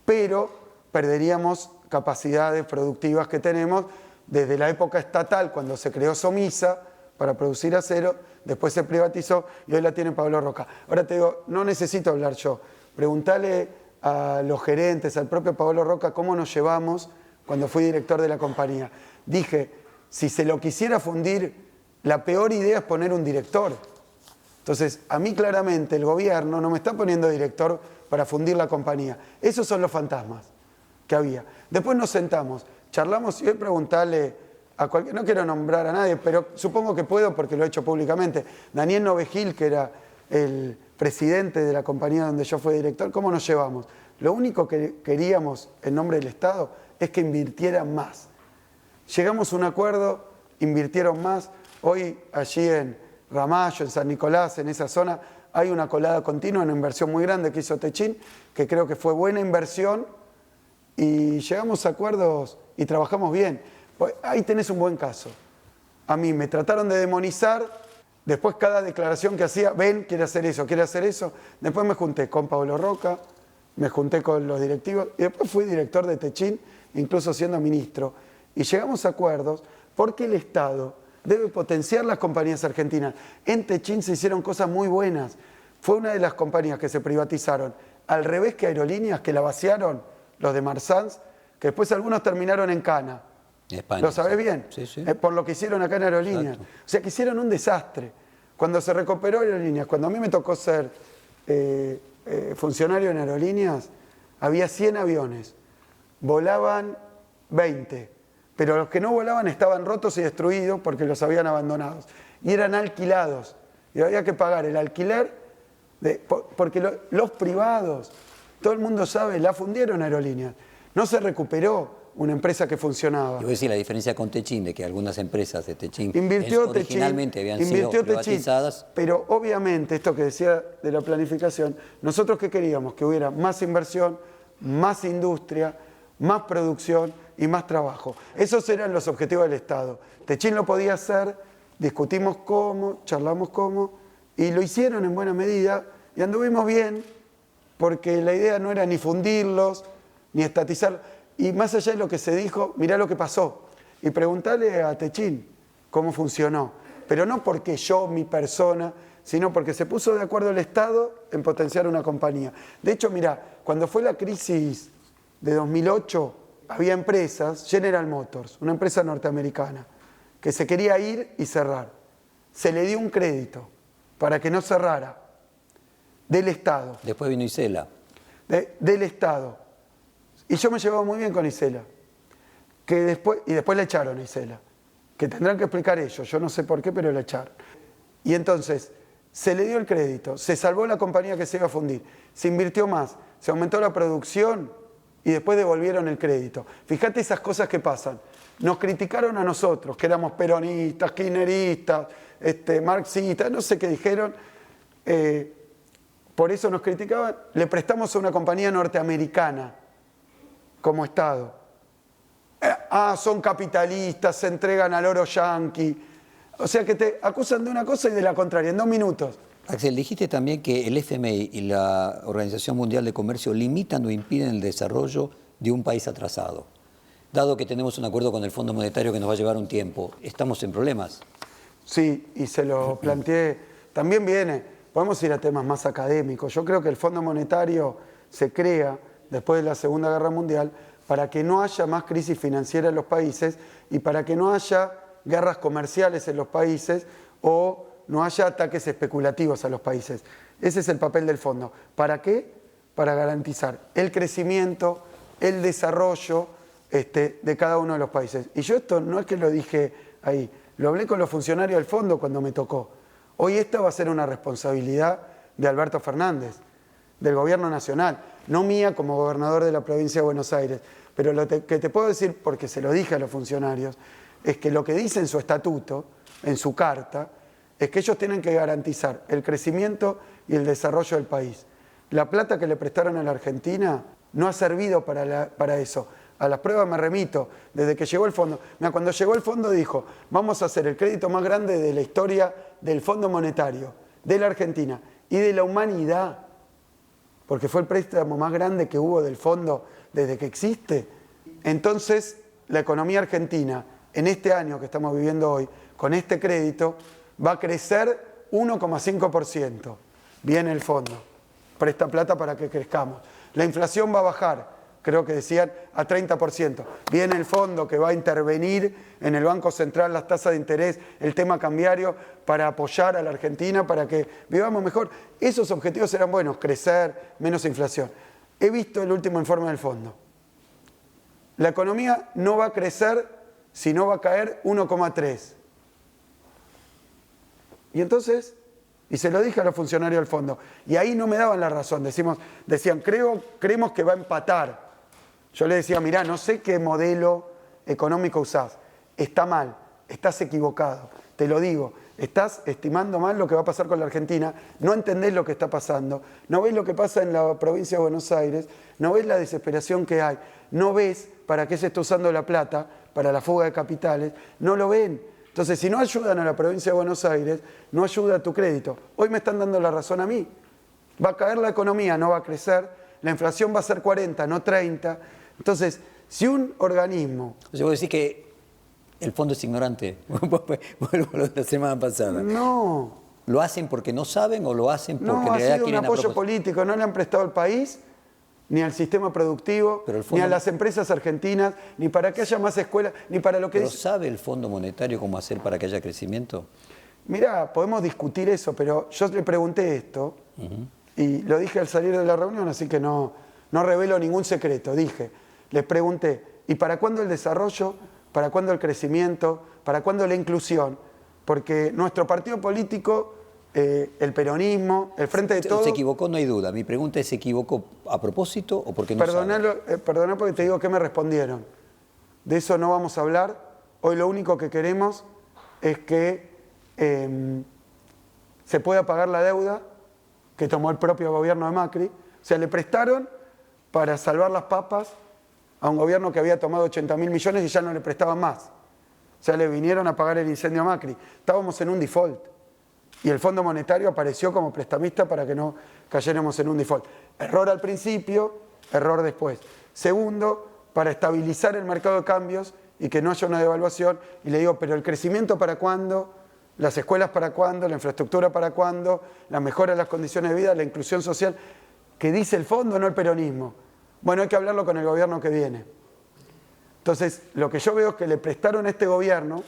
pero perderíamos capacidades productivas que tenemos desde la época estatal, cuando se creó Somisa, para producir acero, después se privatizó y hoy la tiene Pablo Roca. Ahora te digo, no necesito hablar yo, preguntale a los gerentes, al propio Pablo Roca, cómo nos llevamos cuando fui director de la compañía. Dije, si se lo quisiera fundir, la peor idea es poner un director. Entonces, a mí claramente el gobierno no me está poniendo director para fundir la compañía. Esos son los fantasmas que había. Después nos sentamos, charlamos y hoy preguntarle a cualquier, no quiero nombrar a nadie, pero supongo que puedo porque lo he hecho públicamente. Daniel Novegil, que era el presidente de la compañía donde yo fui director, ¿cómo nos llevamos? Lo único que queríamos en nombre del Estado es que invirtieran más. Llegamos a un acuerdo, invirtieron más. Hoy allí en Ramallo, en San Nicolás, en esa zona, hay una colada continua, una inversión muy grande que hizo Techin, que creo que fue buena inversión y llegamos a acuerdos y trabajamos bien. Ahí tenés un buen caso. A mí me trataron de demonizar, después cada declaración que hacía, ven, quiere hacer eso, quiere hacer eso. Después me junté con Pablo Roca, me junté con los directivos y después fui director de Techin, incluso siendo ministro. Y llegamos a acuerdos porque el Estado debe potenciar las compañías argentinas. En Techin se hicieron cosas muy buenas. Fue una de las compañías que se privatizaron, al revés que Aerolíneas, que la vaciaron, los de Marsans, que después algunos terminaron en Cana. España, ¿Lo sabés bien? Sí, sí. Por lo que hicieron acá en Aerolíneas. Exacto. O sea, que hicieron un desastre. Cuando se recuperó Aerolíneas, cuando a mí me tocó ser funcionario en Aerolíneas, había 100 aviones. Volaban 20. Pero los que no volaban estaban rotos y destruidos porque los habían abandonado. Y eran alquilados. Y había que pagar el alquiler, porque los privados, todo el mundo sabe, la fundieron Aerolíneas. No se recuperó una empresa que funcionaba. Yo voy a decir la diferencia con Techin, de que algunas empresas de Techin Techin, originalmente habían sido privatizadas. Pero obviamente, esto que decía de la planificación, nosotros ¿qué queríamos? Que hubiera más inversión, más industria, más producción y más trabajo. Esos eran los objetivos del Estado. Techin lo podía hacer, discutimos cómo, charlamos cómo, y lo hicieron en buena medida, y anduvimos bien, porque la idea no era ni fundirlos, ni estatizar. Y más allá de lo que se dijo, mirá lo que pasó. Y preguntarle a Techin cómo funcionó. Pero no porque yo, mi persona, sino porque se puso de acuerdo el Estado en potenciar una compañía. De hecho, mirá, cuando fue la crisis de 2008, había empresas, General Motors, una empresa norteamericana, que se quería ir y cerrar. Se le dio un crédito para que no cerrara, del Estado. Después vino Isela. Del Estado. Y yo me llevaba muy bien con Isela. Y después le echaron a Isela. Que tendrán que explicar ellos, yo no sé por qué, pero le echaron. Y entonces, se le dio el crédito, se salvó la compañía que se iba a fundir, se invirtió más, se aumentó la producción y después devolvieron el crédito. Fíjate esas cosas que pasan. Nos criticaron a nosotros, que éramos peronistas, kirchneristas, marxistas, no sé qué dijeron. Por eso nos criticaban. Le prestamos a una compañía norteamericana como Estado. Son capitalistas, se entregan al oro yanqui. O sea que te acusan de una cosa y de la contraria en 2 minutos. Axel, dijiste también que el FMI y la Organización Mundial de Comercio limitan o impiden el desarrollo de un país atrasado. Dado que tenemos un acuerdo con el Fondo Monetario que nos va a llevar un tiempo, ¿estamos en problemas? Sí, y se lo planteé. También podemos ir a temas más académicos. Yo creo que el Fondo Monetario se crea después de la Segunda Guerra Mundial para que no haya más crisis financiera en los países y para que no haya guerras comerciales en los países o no haya ataques especulativos a los países. Ese es el papel del fondo. ¿Para qué? Para garantizar el crecimiento, el desarrollo de cada uno de los países. Y yo esto no es que lo dije ahí, lo hablé con los funcionarios del fondo cuando me tocó. Hoy esta va a ser una responsabilidad de Alberto Fernández, del gobierno nacional, no mía como gobernador de la provincia de Buenos Aires. Pero lo que te puedo decir, porque se lo dije a los funcionarios, es que lo que dice en su estatuto, en su carta, es que ellos tienen que garantizar el crecimiento y el desarrollo del país. La plata que le prestaron a la Argentina no ha servido para eso. A las pruebas me remito, desde que llegó el fondo. Mira, cuando llegó el fondo dijo, vamos a hacer el crédito más grande de la historia del Fondo Monetario, de la Argentina y de la humanidad, porque fue el préstamo más grande que hubo del fondo desde que existe. Entonces, la economía argentina, en este año que estamos viviendo hoy, con este crédito va a crecer 1,5%. Viene el fondo, presta plata para que crezcamos. La inflación va a bajar, creo que decían, a 30%. Viene el fondo que va a intervenir en el Banco Central, las tasas de interés, el tema cambiario, para apoyar a la Argentina, para que vivamos mejor. Esos objetivos eran buenos, crecer, menos inflación. He visto el último informe del fondo. La economía no va a crecer, sino va a caer 1,3%. Y entonces, y se lo dije a los funcionarios del fondo, y ahí no me daban la razón, decían, creemos que va a empatar. Yo le decía, mirá, no sé qué modelo económico usás, está mal, estás equivocado, te lo digo, estás estimando mal lo que va a pasar con la Argentina, no entendés lo que está pasando, no ves lo que pasa en la provincia de Buenos Aires, no ves la desesperación que hay, no ves para qué se está usando la plata, para la fuga de capitales, no lo ven. Entonces, si no ayudan a la provincia de Buenos Aires, no ayuda a tu crédito. Hoy me están dando la razón a mí. Va a caer la economía, no va a crecer, la inflación va a ser 40, no 30. Entonces, si un organismo... Yo voy a decir que el fondo es ignorante. Vuelvo a lo de la semana pasada. No. ¿Lo hacen porque no saben o lo hacen porque No, en ha realidad sido un quieren apoyo político. No le han prestado al país, ni al sistema productivo, ni a las empresas argentinas, ni para que haya más escuelas, ni para lo que... ¿Pero sabe el Fondo Monetario cómo hacer para que haya crecimiento? Mirá, podemos discutir eso, pero yo le pregunté esto, y lo dije al salir de la reunión, así que no revelo ningún secreto. Les pregunté, ¿y para cuándo el desarrollo? ¿Para cuándo el crecimiento? ¿Para cuándo la inclusión? Porque nuestro partido político... el peronismo, el Frente de Todos... Se equivocó, no hay duda. Mi pregunta es, ¿se equivocó a propósito o porque no sabe? Perdoná porque te digo que me respondieron. De eso no vamos a hablar. Hoy lo único que queremos es que se pueda pagar la deuda que tomó el propio gobierno de Macri. O sea, le prestaron para salvar las papas a un gobierno que había tomado 80.000 millones y ya no le prestaban más. O sea, le vinieron a pagar el incendio a Macri. Estábamos en un default. Y el Fondo Monetario apareció como prestamista para que no cayéramos en un default. Error al principio, error después. Segundo, para estabilizar el mercado de cambios y que no haya una devaluación. Y le digo, pero el crecimiento ¿para cuándo? ¿Las escuelas para cuándo? ¿La infraestructura para cuándo? ¿La mejora de las condiciones de vida? ¿La inclusión social? ¿Qué dice el fondo, no el peronismo? Bueno, hay que hablarlo con el gobierno que viene. Entonces, lo que yo veo es que le prestaron a este gobierno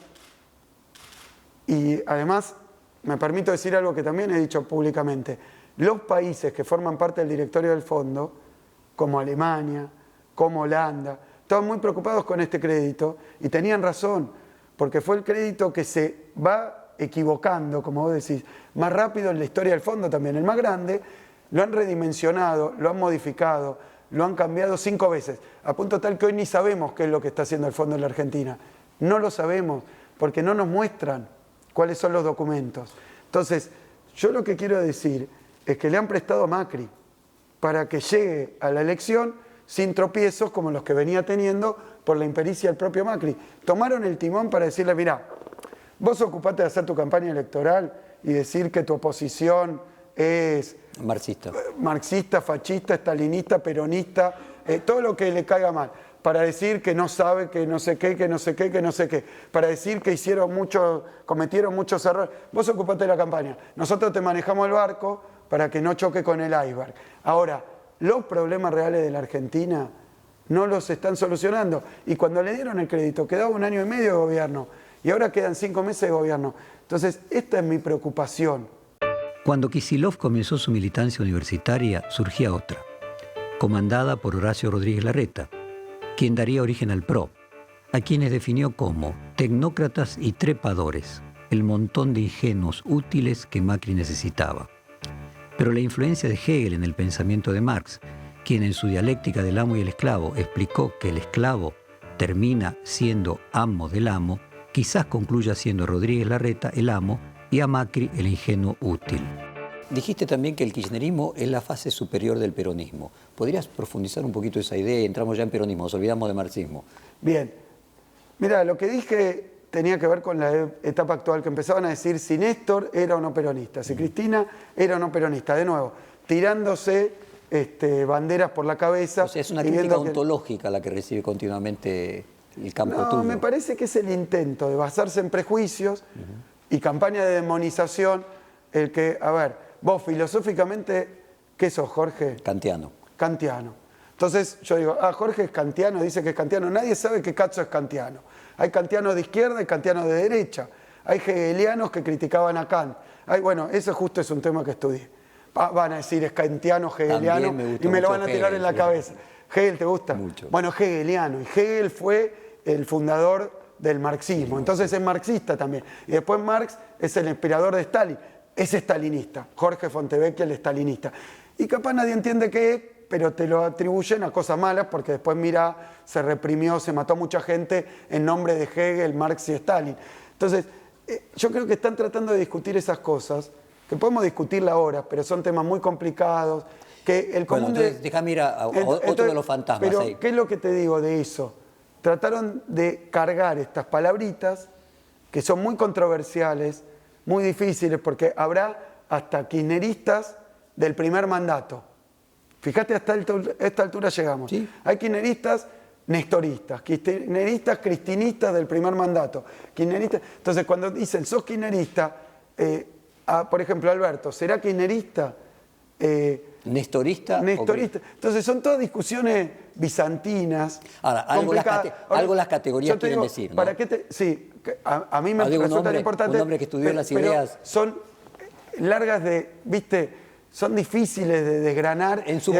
y además... Me permito decir algo que también he dicho públicamente. Los países que forman parte del directorio del fondo, como Alemania, como Holanda, estaban muy preocupados con este crédito y tenían razón, porque fue el crédito que se va equivocando, como vos decís, más rápido en la historia del fondo también. El más grande lo han redimensionado, lo han modificado, lo han cambiado 5 veces, a punto tal que hoy ni sabemos qué es lo que está haciendo el fondo en la Argentina. No lo sabemos, porque no nos muestran cuáles son los documentos. Entonces, yo lo que quiero decir es que le han prestado a Macri para que llegue a la elección sin tropiezos como los que venía teniendo por la impericia del propio Macri. Tomaron el timón para decirle, mirá, vos ocupate de hacer tu campaña electoral y decir que tu oposición es... marxista, fascista, estalinista, peronista, todo lo que le caiga mal. Para decir que no sabe, que no sé qué, que no sé qué, que no sé qué. Para decir que cometieron muchos errores. Vos ocupate de la campaña. Nosotros te manejamos el barco para que no choque con el iceberg. Ahora, los problemas reales de la Argentina no los están solucionando. Y cuando le dieron el crédito, quedaba 1 año y medio de gobierno. Y ahora quedan 5 meses de gobierno. Entonces, esta es mi preocupación. Cuando Kicillof comenzó su militancia universitaria, surgía otra, comandada por Horacio Rodríguez Larreta, quien daría origen al PRO, a quienes definió como tecnócratas y trepadores, el montón de ingenuos útiles que Macri necesitaba. Pero la influencia de Hegel en el pensamiento de Marx, quien en su dialéctica del amo y el esclavo explicó que el esclavo termina siendo amo del amo, quizás concluya siendo Rodríguez Larreta el amo y a Macri el ingenuo útil. Dijiste también que el kirchnerismo es la fase superior del peronismo. ¿Podrías profundizar un poquito esa idea? Entramos ya en peronismo, nos olvidamos de marxismo. Bien. Mira, lo que dije tenía que ver con la etapa actual, que empezaban a decir si Néstor era o no peronista, si Cristina era o no peronista. De nuevo, tirándose banderas por la cabeza. O sea, es una crítica ontológica la que recibe continuamente el campo No, tuyo. me parece que es el intento de basarse en prejuicios y campaña de demonización. El que, a ver, vos filosóficamente, ¿qué sos, Jorge? Kantiano. Kantiano. Entonces yo digo, Jorge es kantiano, dice que es kantiano. Nadie sabe que Katzo es kantiano. Hay kantianos de izquierda y kantianos de derecha. Hay hegelianos que criticaban a Kant. Bueno, eso justo es un tema que estudié. Van a decir es kantiano, hegeliano, y me lo van a tirar Hegel, en la sí. cabeza. ¿Hegel te gusta? Mucho. Bueno, hegeliano. Y Hegel fue el fundador del marxismo. Entonces es marxista también. Y después Marx es el inspirador de Stalin. Es estalinista. Jorge Fontevecchia, el estalinista. Y capaz nadie entiende qué es, pero te lo atribuyen a cosas malas porque después, mira, se reprimió, se mató a mucha gente en nombre de Hegel, Marx y Stalin. Entonces, yo creo que están tratando de discutir esas cosas, que podemos discutirla ahora, pero son temas muy complicados, que el común Entonces, déjame ir a otro de los fantasmas. Pero, ahí. ¿qué es lo que te digo de eso? Trataron de cargar estas palabritas, que son muy controversiales, muy difíciles, porque habrá hasta kirchneristas del primer mandato. Fíjate, hasta esta altura llegamos. ¿Sí? Hay kirchneristas nestoristas, kirchneristas cristinistas del primer mandato. Kirchneristas. Entonces, cuando dicen, sos kirchnerista, por ejemplo, Alberto, ¿será kirchnerista? ¿Nestorista? Nestorista. Entonces, son todas discusiones bizantinas. Ahora, algo las categorías quieren decir, ¿no? ¿Para qué sí, a mí me resulta importante. Un hombre que estudió las ideas. Son largas de, son difíciles de desgranar. En su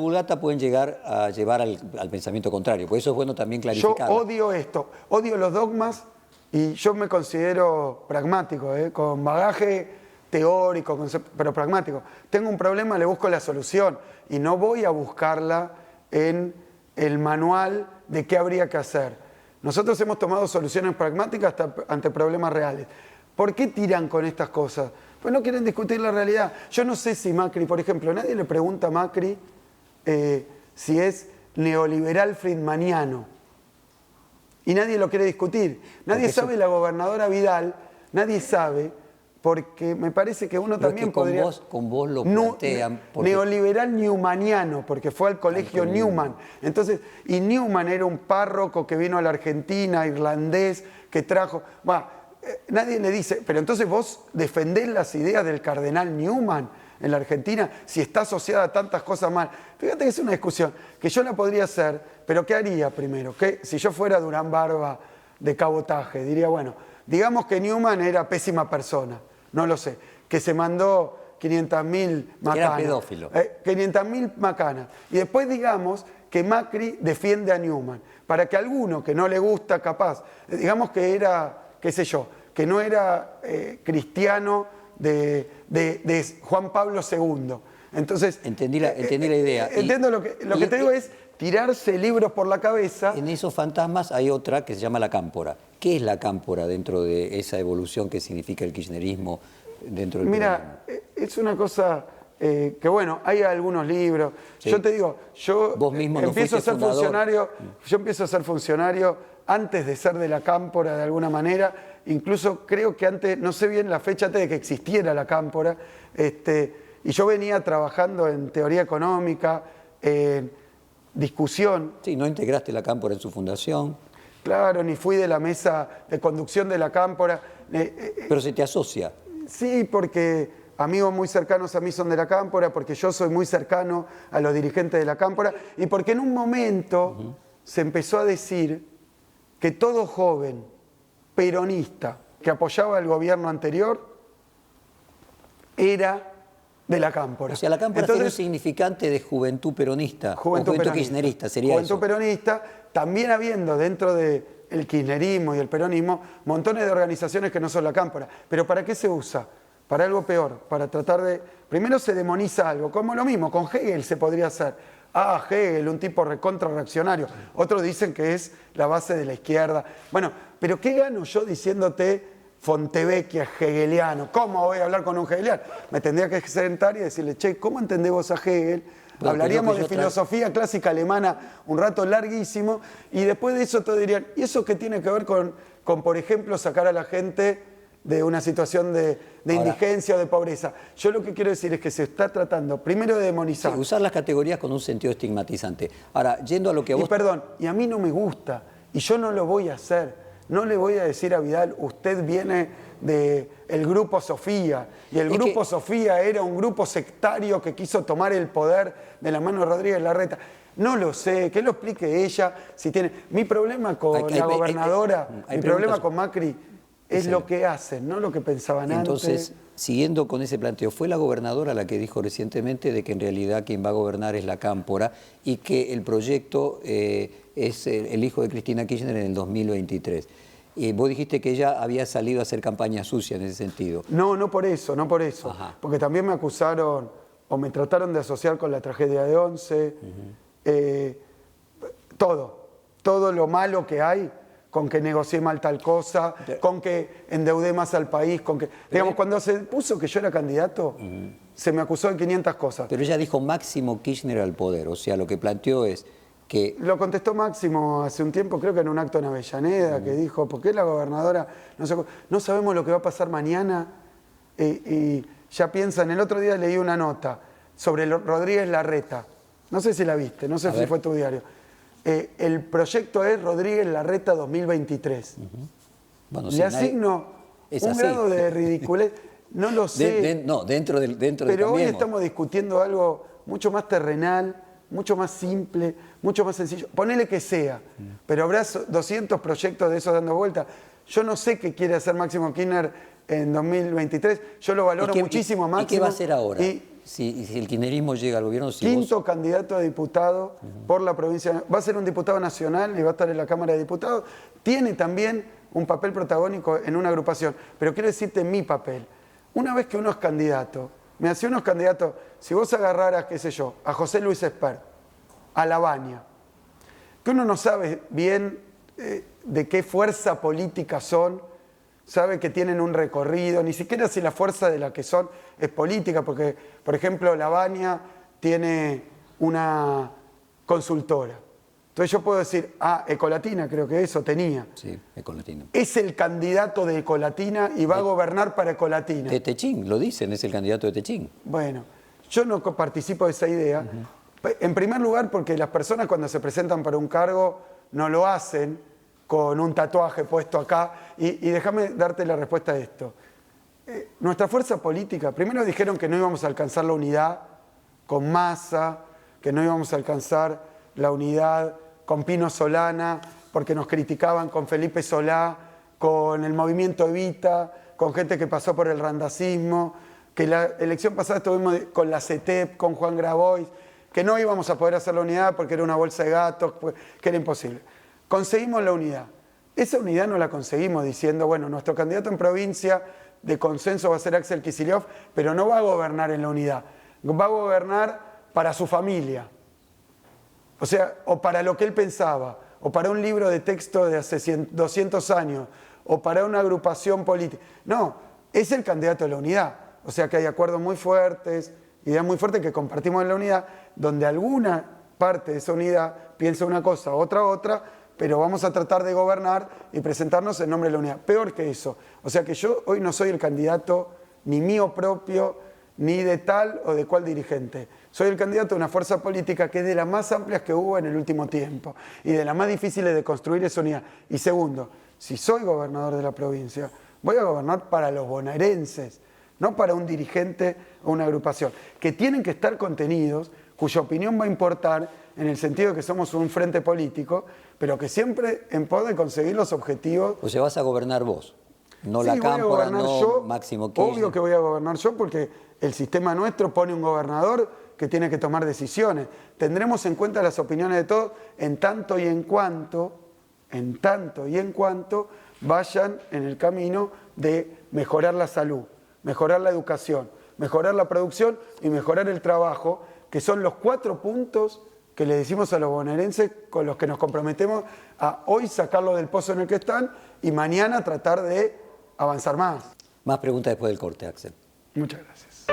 vulgata pueden llegar a llevar al pensamiento contrario. Por eso es bueno también clarificar. Yo odio esto, odio los dogmas y yo me considero pragmático, con bagaje teórico, pero pragmático. Tengo un problema, le busco la solución y no voy a buscarla en el manual de qué habría que hacer. Nosotros hemos tomado soluciones pragmáticas ante problemas reales. ¿Por qué tiran con estas cosas? Pues no quieren discutir la realidad. Yo no sé si Macri, por ejemplo, nadie le pregunta a Macri si es neoliberal friedmaniano. Y nadie lo quiere discutir. Nadie sabe, la gobernadora Vidal, nadie sabe, porque me parece que uno también podría... Con vos lo plantean. Neoliberal newmaniano, porque fue al colegio Newman. Entonces, y Newman era un párroco que vino a la Argentina, irlandés, que trajo... Nadie le dice, pero entonces vos defendés las ideas del cardenal Newman en la Argentina si está asociada a tantas cosas mal. Fíjate que es una discusión que yo la podría hacer, pero ¿qué haría primero? ¿Qué? Si yo fuera Durán Barba de cabotaje, diría, bueno, digamos que Newman era pésima persona, no lo sé, que se mandó 500.000 macanas. Era pedófilo. 500.000 macanas. Y después digamos que Macri defiende a Newman, para que alguno que no le gusta, capaz, digamos que era... qué sé yo, que no era cristiano de Juan Pablo II. Entonces... Entendí la idea. Entiendo lo que te digo es tirarse libros por la cabeza. En esos fantasmas hay otra que se llama la cámpora. ¿Qué es la cámpora dentro de esa evolución que significa el kirchnerismo dentro del Mira, es una cosa... que bueno, hay algunos libros. Sí. Yo te digo, yo empiezo a ser funcionario, antes de ser de la cámpora de alguna manera, incluso creo que antes, no sé bien la fecha antes de que existiera la cámpora, y yo venía trabajando en teoría económica, en discusión. Sí, no integraste la cámpora en su fundación. Claro, ni fui de la mesa de conducción de la cámpora. Pero se te asocia. Sí, porque... amigos muy cercanos a mí son de la cámpora, porque yo soy muy cercano a los dirigentes de la cámpora, y porque en un momento se empezó a decir que todo joven peronista que apoyaba al gobierno anterior era de la cámpora. O sea, la cámpora tiene un significante de juventud peronista, juventud kirchnerista, sería juventud eso. Peronista, también habiendo dentro del kirchnerismo y el peronismo montones de organizaciones que no son la cámpora. ¿Pero para qué se usa? Para algo peor, para tratar de... Primero se demoniza algo, como lo mismo, con Hegel se podría hacer. Hegel, un tipo recontra reaccionario. Otros dicen que es la base de la izquierda. Bueno, pero ¿qué gano yo diciéndote Fontevecchia hegeliano? ¿Cómo voy a hablar con un hegeliano? Me tendría que sentar y decirle, che, ¿cómo entendés vos a Hegel? Hablaríamos de filosofía clásica alemana un rato larguísimo, y después de eso todos dirían, ¿y eso qué tiene que ver con por ejemplo, sacar a la gente de una situación de indigencia o de pobreza? Yo lo que quiero decir es que se está tratando primero de demonizar. Sí, usar las categorías con un sentido estigmatizante. Ahora, yendo a lo que vos... Y a mí no me gusta Y yo no lo voy a hacer. No le voy a decir a Vidal, usted viene del grupo Sofía, y el grupo Sofía era un grupo sectario que quiso tomar el poder de la mano de Rodríguez Larreta. No lo sé, que lo explique ella. Si tiene. Mi problema con la gobernadora, mi problema con Macri es lo que hacen, no lo que pensaban antes. Entonces, siguiendo con ese planteo, fue la gobernadora la que dijo recientemente de que en realidad quien va a gobernar es la Cámpora y que el proyecto es el hijo de Cristina Kirchner en el 2023. Vos dijiste que ella había salido a hacer campaña sucia en ese sentido. No, no por eso, no por eso. Ajá. Porque también me acusaron o me trataron de asociar con la tragedia de Once. Todo lo malo que hay, con que negocié mal tal cosa, con que endeudé más al país, con que... Digamos, cuando se puso que yo era candidato, se me acusó de 500 cosas. Pero ella dijo Máximo Kirchner al poder, o sea, lo que planteó es que... Lo contestó Máximo hace un tiempo, creo que en un acto en Avellaneda, que dijo, ¿por qué la gobernadora no sabemos lo que va a pasar mañana? Y ya piensan, el otro día leí una nota sobre Rodríguez Larreta, no sé si la viste, no sé si fue tu diario. El proyecto es Rodríguez Larreta 2023. Bueno, le asigno un grado de ridiculez, no lo sé. Dentro pero hoy estamos discutiendo algo mucho más terrenal, mucho más simple, mucho más sencillo. Ponele que sea, pero habrá 200 proyectos de esos dando vuelta. Yo no sé qué quiere hacer Máximo Kirchner en 2023. Yo lo valoro muchísimo más. ¿Y qué va a hacer ahora? Si el kirchnerismo llega al gobierno... Quinto candidato a diputado por la provincia. Va a ser un diputado nacional y va a estar en la Cámara de Diputados. Tiene también un papel protagónico en una agrupación. Pero quiero decirte mi papel. Una vez que uno es candidato, me hacía unos candidatos, si vos agarraras, qué sé yo, a José Luis Espert, a Lavagna, que uno no sabe bien de qué fuerza política son, sabe que tienen un recorrido, ni siquiera si la fuerza de la que son es política, porque, por ejemplo, Lavagna tiene una consultora. Entonces yo puedo decir, Ecolatina creo que eso tenía. Sí, Ecolatina. Es el candidato de Ecolatina y va a gobernar para Ecolatina. De Techín, lo dicen, es el candidato de Techín. Bueno, yo no participo de esa idea. En primer lugar, porque las personas cuando se presentan para un cargo no lo hacen con un tatuaje puesto acá. Y déjame darte la respuesta a esto. Nuestra fuerza política, primero dijeron que no íbamos a alcanzar la unidad con Massa, que no íbamos a alcanzar la unidad con Pino Solana, porque nos criticaban con Felipe Solá, con el movimiento Evita, con gente que pasó por el randacismo, que la elección pasada estuvimos con la CETEP, con Juan Grabois, que no íbamos a poder hacer la unidad porque era una bolsa de gatos, que era imposible. Conseguimos la unidad. Esa unidad no la conseguimos diciendo, bueno, nuestro candidato en provincia de consenso va a ser Axel Kicillof, pero no va a gobernar en la unidad, va a gobernar para su familia. O sea, o para lo que él pensaba, o para un libro de texto de hace 200 años, o para una agrupación política. No, es el candidato de la unidad. O sea que hay acuerdos muy fuertes, ideas muy fuertes que compartimos en la unidad, donde alguna parte de esa unidad piensa una cosa, otra, pero vamos a tratar de gobernar y presentarnos en nombre de la unidad. Peor que eso. O sea que yo hoy no soy el candidato ni mío propio, ni de tal o de cual dirigente. Soy el candidato de una fuerza política que es de las más amplias que hubo en el último tiempo y de las más difíciles de construir esa unidad. Y segundo, si soy gobernador de la provincia, voy a gobernar para los bonaerenses, no para un dirigente o una agrupación, que tienen que estar contenidos, cuya opinión va a importar en el sentido de que somos un frente político, pero que siempre en pos de conseguir los objetivos. O sea, vas a gobernar vos, no sí, la Cámpora, no yo, Máximo Kirchner. Obvio que voy a gobernar yo porque el sistema nuestro pone un gobernador que tiene que tomar decisiones. Tendremos en cuenta las opiniones de todos en tanto y en cuanto vayan en el camino de mejorar la salud, mejorar la educación, mejorar la producción y mejorar el trabajo, que son los 4 puntos que le decimos a los bonaerenses con los que nos comprometemos a hoy sacarlo del pozo en el que están y mañana tratar de avanzar más. Más preguntas después del corte, Axel. Muchas gracias.